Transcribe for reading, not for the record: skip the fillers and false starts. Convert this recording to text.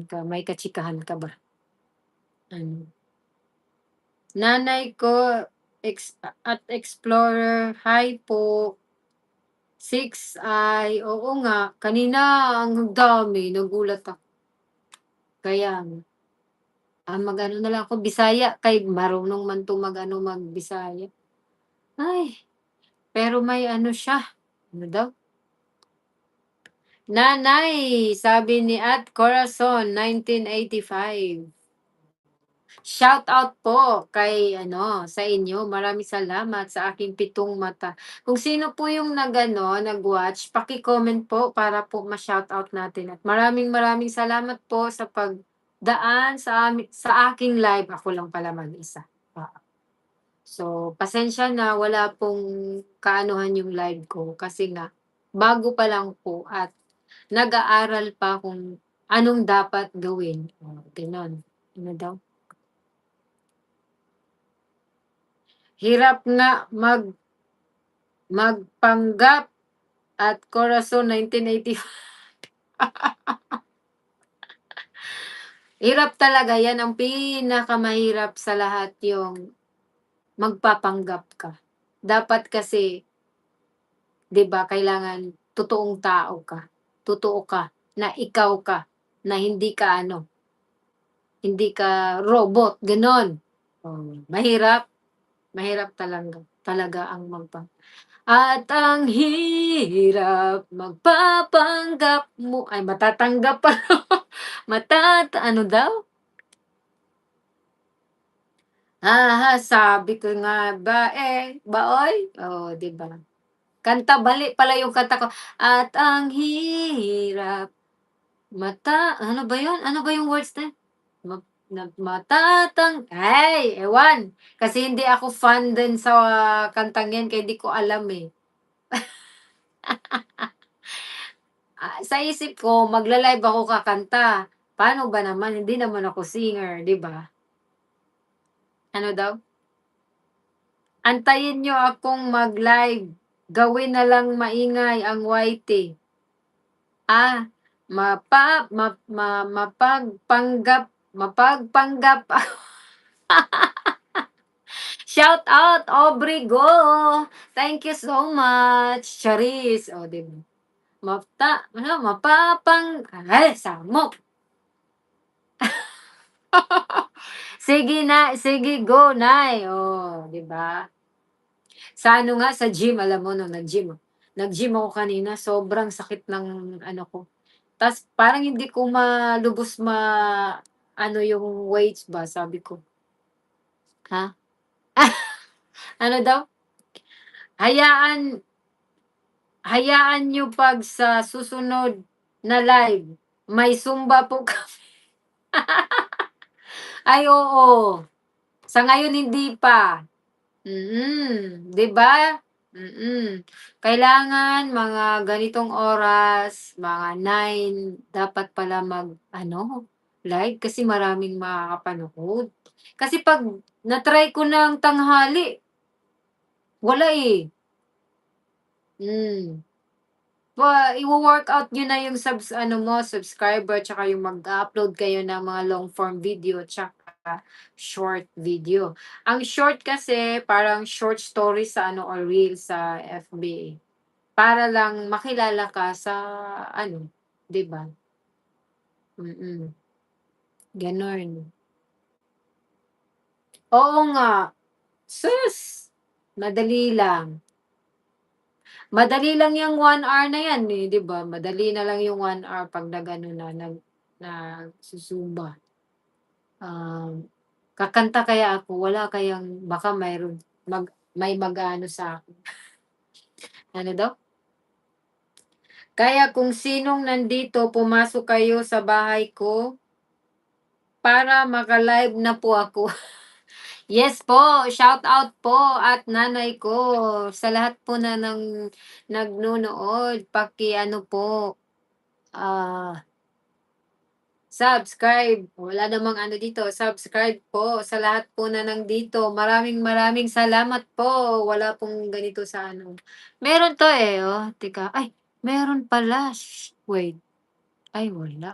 pagka may kachikahan ka ba? Ano? Nanay ko at Explorer, hi po. 6 ay oo nga, kanina ang dami nagulat ako. Kaya nga. Mag-ano na lang ako Bisaya kay marunong man 'to mag-ano, mag-Bisaya. Ay, pero may ano siya, ano daw? Nanay, sabi ni At Corazon 1985. Shout out po kay ano, sa inyo. Maraming salamat sa aking pitong mata. Kung sino po yung nag-ano, nag-watch, paki-comment po para po ma-shoutout natin. At maraming maraming salamat po sa pagdaan sa aking live. Ako lang pala mag-isa. Oo. So, pasensya na wala pong kaanuhan yung live ko kasi nga bago pa lang po at nag-aaral pa kung anong dapat gawin. Oh, gano'n. Ano daw? Hirap nga magpanggap at Corazon 1985. Hirap talaga 'yan, ang pinakamahirap sa lahat yung magpapanggap ka. Dapat kasi 'di ba kailangan totoong tao ka, totoo ka, na ikaw ka, na hindi ka ano, hindi ka robot, gano'n. Mahirap, mahirap talaga talaga ang at ang hirap magpapanggap mo ay matatanggap pa ano daw? Sabi ko nga ba, baoy? Oh, 'di ba? Mali pala yung kanta ko, at ang hirap ano ba yun? Ano ba yung words na yun? Ewan, kasi hindi ako fan din sa kantang yan kaya di ko alam, eh. Sa isip ko magla-live ako kakanta, paano ba naman hindi naman ako singer, 'di ba? Ano daw? Antayin niyo akong mag-live, gawin na lang maingay ang YT. Ah, mapa ma ma mapagpanggap shout out Aubrey Go, thank you so much, Charis, oh, 'di ba? Ano, samok. Sige na, sige go Nay, oh, 'di ba? Sa ano nga, sa gym alam mo nung nag-gym ako kanina sobrang sakit ng ano ko, ta's parang hindi ko malubos ano yung weights ba sabi ko, ha? Ano daw? Hayaan hayaan niyo 'pag sa susunod na live may Zumba po kami. Ay oo, sa ngayon hindi pa. 'Di ba? Kailangan mga ganitong oras, mga 9 dapat pala mag-ano, live kasi maraming makakapanood. Kasi 'pag na-try ko ng tanghali, wala, eh. Hmm, iwo-workout niyo na yung ano mo, subscriber tsaka yung mag-a-upload kayo ng mga long form video tsaka short video. Ang short kasi parang short story sa ano or reel sa FB, eh. Para lang makilala ka sa ano, 'di ba? Mm, gano'n. Oo nga, sus! Madali lang. Madali lang yang 1 hour na yan, eh, 'di ba? Madali na lang yung 1 hour 'pag nag-ano na, nagsu-Zumba. Kakanta kaya ako, wala kayang baka may mag-aano sa'kin. Ano daw? Kaya kung sinong nandito, pumasok kayo sa bahay ko para maka-live na po ako. Yes po, shout out po at nanay ko sa lahat po na nagnonood, paki-ano po, ah, subscribe. Wala namang ano dito, subscribe po sa lahat po na nandito. Maraming maraming salamat po. Wala pong ganito sa ano. Meron 'to, eh, oh, teka. Ay, meron pala. Wait. Ay, wala.